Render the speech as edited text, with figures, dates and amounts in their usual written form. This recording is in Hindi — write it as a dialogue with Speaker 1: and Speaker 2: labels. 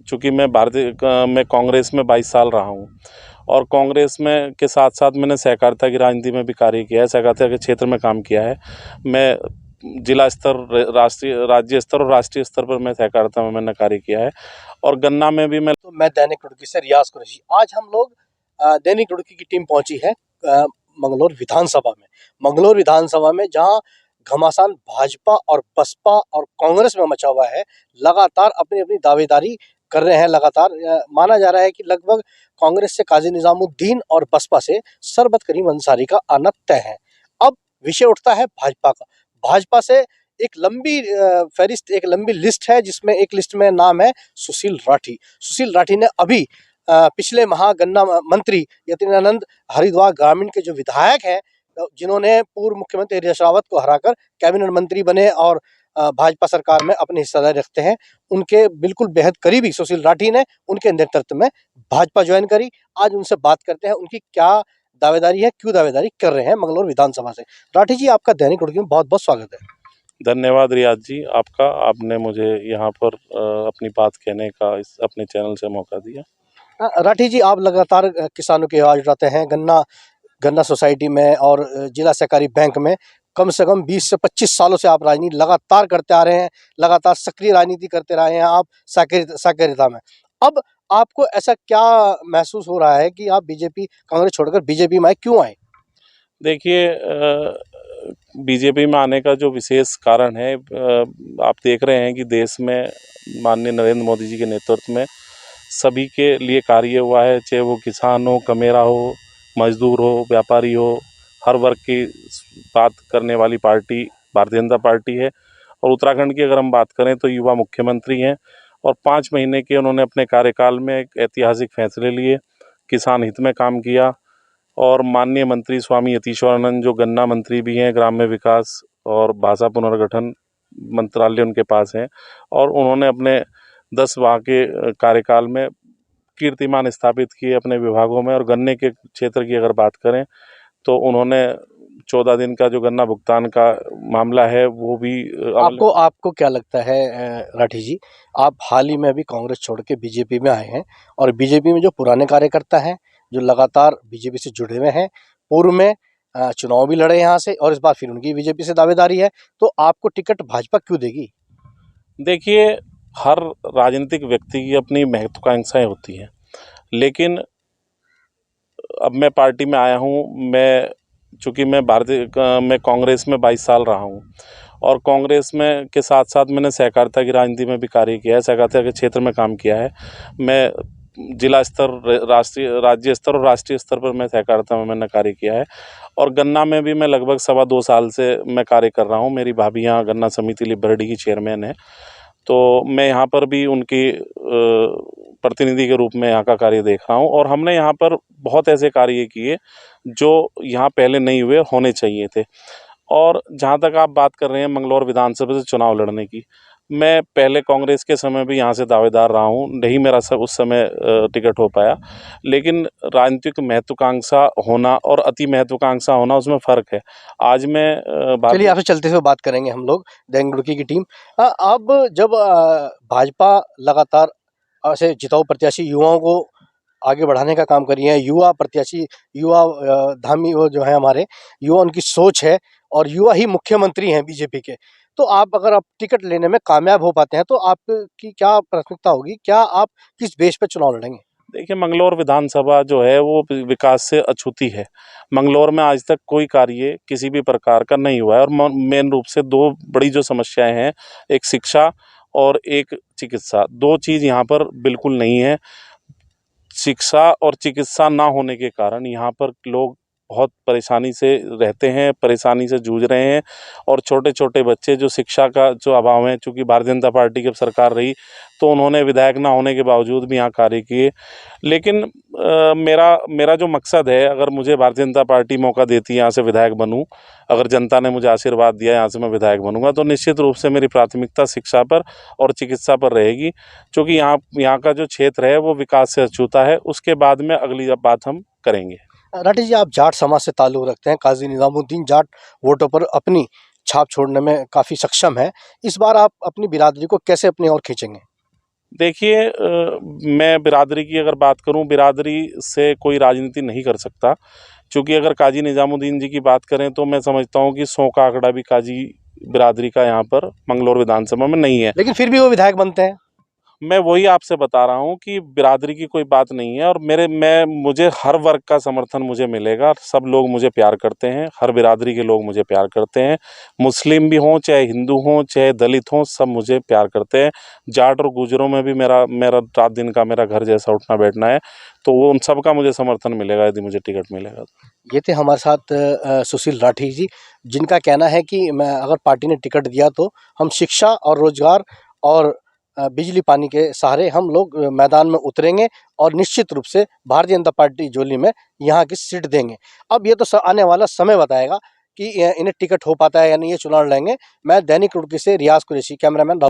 Speaker 1: चूँकि मैं मैं कांग्रेस में 22 साल रहा हूँ और कांग्रेस में के साथ साथ मैंने सहकारिता की राजनीति में भी कार्य किया है, सहकारिता के क्षेत्र में काम किया है। मैं जिला स्तर, राज्य स्तर और राष्ट्रीय स्तर पर मैं सहकारिता में मैंने कार्य किया है और गन्ना में भी मैं
Speaker 2: दैनिक रुड़की से रियाज कुरैशी। आज हम लोग दैनिक रुड़की की टीम पहुंची है मंगलौर विधानसभा में। मंगलौर विधानसभा में जहां घमासान भाजपा और बसपा और कांग्रेस में मचा हुआ है, लगातार अपनी अपनी दावेदारी कर रहे हैं। लगातार माना जा रहा है कि लगभग कांग्रेस से काजी निजामुद्दीन और बसपा से सरबत करीम अंसारी का आना तय है। अब विषय उठता है भाजपा का। भाजपा से एक लंबी फहरिस्त, एक लंबी लिस्ट है, जिसमें एक लिस्ट में नाम है सुशील राठी। सुशील राठी ने अभी पिछले माह गन्ना मंत्री यतीनानंद हरिद्वार ग्रामीण के जो विधायक हैं, जिन्होंने पूर्व मुख्यमंत्री हरीश रावत को हराकर कैबिनेट मंत्री बने और भाजपा सरकार में अपनी हिस्सेदारी रखते हैं, उनके बिल्कुल बेहद करीबी सुशील राठी ने उनके नेतृत्व में भाजपा ज्वाइन करी। आज उनसे बात करते हैं, उनकी क्या दावेदारी है, क्यों दावेदारी कर रहे हैं मंगलौर विधानसभा से। राठी जी, आपका दैनिक रुड़की में बहुत बहुत स्वागत है।
Speaker 1: धन्यवाद रियाज जी आपका, आपने मुझे यहाँ पर अपनी बात कहने का इस अपने चैनल से मौका दिया।
Speaker 2: राठी जी, आप लगातार किसानों की आवाज उठाते हैं, गन्ना सोसाइटी में और जिला सहकारी बैंक में कम से कम 20 से 25 सालों से आप राजनीति लगातार करते आ रहे हैं, लगातार सक्रिय राजनीति करते रहे हैं आप सहकारिता में। अब आपको ऐसा क्या महसूस हो रहा है कि आप बीजेपी, कांग्रेस छोड़कर बीजेपी में आए, क्यों आए?
Speaker 1: देखिए, बीजेपी में आने का जो विशेष कारण है, आप देख रहे हैं कि देश में माननीय नरेंद्र मोदी जी के नेतृत्व में सभी के लिए कार्य हुआ है, चाहे वो किसान हो, कमेरा हो, मजदूर हो, व्यापारी हो, हर वर्ग की बात करने वाली पार्टी भारतीय जनता पार्टी है। और उत्तराखंड की अगर हम बात करें तो युवा मुख्यमंत्री हैं और 5 महीने के उन्होंने अपने कार्यकाल में एक ऐतिहासिक फैसले लिए, किसान हित में काम किया। और माननीय मंत्री स्वामी यतीश्वरानंद जो गन्ना मंत्री भी हैं, ग्राम्य विकास और भाषा पुनर्गठन मंत्रालय उनके पास हैं, और उन्होंने अपने 10 माह के कार्यकाल में कीर्तिमान स्थापित किए अपने विभागों में। और गन्ने के क्षेत्र की अगर बात करें तो उन्होंने 14 दिन का जो गन्ना भुगतान का मामला है वो भी
Speaker 2: आपको क्या लगता है राठी जी, आप हाल ही में अभी कांग्रेस छोड़ के बीजेपी में आए हैं और बीजेपी में जो पुराने कार्यकर्ता हैं, जो लगातार बीजेपी से जुड़े हुए हैं, पूर्व में चुनाव भी लड़े यहाँ से और इस बार फिर उनकी बीजेपी से दावेदारी है, तो आपको टिकट भाजपा क्यों देगी?
Speaker 1: देखिए, हर राजनीतिक व्यक्ति की अपनी महत्वाकांक्षाएं होती हैं, लेकिन अब मैं पार्टी में आया हूँ। चूँकि मैं कांग्रेस में 22 साल रहा हूँ और कांग्रेस में के साथ साथ मैंने सहकारिता की राजनीति में भी कार्य किया है, सहकारिता के क्षेत्र में काम किया है। मैं जिला स्तर, राज्य स्तर और राष्ट्रीय स्तर पर मैं सहकारिता में मैंने कार्य किया है और गन्ना में भी मैं लगभग 2.25 साल से मैं कार्य कर रहा हूँ। मेरी भाभी यहाँ गन्ना समिति लिबर्टी की चेयरमैन है, तो मैं यहाँ पर भी उनकी प्रतिनिधि के रूप में यहाँ का कार्य देख रहा हूँ। और हमने यहाँ पर बहुत ऐसे कार्य किए जो यहाँ पहले नहीं हुए, होने चाहिए थे। और जहाँ तक आप बात कर रहे हैं मंगलौर विधानसभा से चुनाव लड़ने की, मैं पहले कांग्रेस के समय भी यहाँ से दावेदार रहा हूँ, नहीं मेरा सब उस समय टिकट हो पाया। लेकिन राजनीतिक महत्वाकांक्षा होना और अति महत्वाकांक्षा होना, उसमें फ़र्क है। आज मैं
Speaker 2: चलिए, आपसे चलते हुए बात करेंगे हम लोग, दैनिक रुड़की की टीम। अब जब भाजपा लगातार ऐसे जिताऊ प्रत्याशी युवाओं को आगे बढ़ाने का काम कर रही है, युवा प्रत्याशी, युवा धामी वो जो है हमारे युवा, उनकी सोच है और युवा ही मुख्यमंत्री हैं बीजेपी के, तो अगर आप टिकट लेने में कामयाब हो पाते हैं तो आपकी क्या प्राथमिकता होगी? क्या आप किस बेस पे चुनाव लड़ेंगे?
Speaker 1: देखिए, मंगलौर विधानसभा जो है वो विकास से अछूती है। मंगलौर में आज तक कोई कार्य किसी भी प्रकार का नहीं हुआ है और मेन रूप से 2 बड़ी जो समस्याएं हैं, एक शिक्षा और एक चिकित्सा। 2 चीज़ यहाँ पर बिल्कुल नहीं है। शिक्षा और चिकित्सा ना होने के कारण यहाँ पर लोग बहुत परेशानी से रहते हैं, परेशानी से जूझ रहे हैं। और छोटे छोटे बच्चे जो शिक्षा का जो अभाव है, चूँकि भारतीय जनता पार्टी की सरकार रही तो उन्होंने विधायक ना होने के बावजूद भी यहाँ कार्य किए। लेकिन मेरा जो मकसद है, अगर मुझे भारतीय जनता पार्टी मौका देती है यहाँ से विधायक बनूँ, अगर जनता ने मुझे आशीर्वाद दिया यहाँ से मैं विधायक बनूँगा, तो निश्चित रूप से मेरी प्राथमिकता शिक्षा पर और चिकित्सा पर रहेगी। क्योंकि यहाँ का जो क्षेत्र है वो विकास से अछूता है। उसके बाद में अगली बात हम करेंगे।
Speaker 2: राठी जी, आप जाट समाज से ताल्लुक़ रखते हैं, काजी निज़ामुद्दीन जाट वोटों पर अपनी छाप छोड़ने में काफ़ी सक्षम है। इस बार आप अपनी बिरादरी को कैसे अपनी ओर खींचेंगे?
Speaker 1: देखिए मैं बिरादरी की अगर बात करूं, बिरादरी से कोई राजनीति नहीं कर सकता, क्योंकि अगर काजी निजामुद्दीन जी की बात करें तो मैं समझता हूं कि 100 का आंकड़ा भी काजी बिरादरी का यहाँ पर मंगलौर विधानसभा में नहीं है।
Speaker 2: लेकिन फिर भी वो विधायक बनते हैं।
Speaker 1: मैं वही आपसे बता रहा हूँ कि बिरादरी की कोई बात नहीं है, और मुझे हर वर्ग का समर्थन मुझे मिलेगा। सब लोग मुझे प्यार करते हैं, हर बिरादरी के लोग मुझे प्यार करते हैं, मुस्लिम भी हों, चाहे हिंदू हों, चाहे दलित हों, सब मुझे प्यार करते हैं। जाट और गुजरों में भी मेरा मेरा रात दिन का मेरा घर जैसा उठना बैठना है, तो वो उन सब का मुझे समर्थन मिलेगा यदि मुझे टिकट मिलेगा।
Speaker 2: ये थे हमारे साथ सुशील राठी जी, जिनका कहना है कि मैं अगर पार्टी ने टिकट दिया तो हम शिक्षा और रोजगार और बिजली पानी के सहारे हम लोग मैदान में उतरेंगे और निश्चित रूप से भारतीय जनता पार्टी झोली में यहाँ की सीट देंगे। अब ये तो आने वाला समय बताएगा कि इन्हें टिकट हो पाता है या नहीं, ये चुनाव लड़ेंगे। मैं दैनिक रुड़की से रियाज कुरैशी, कैमरामैन।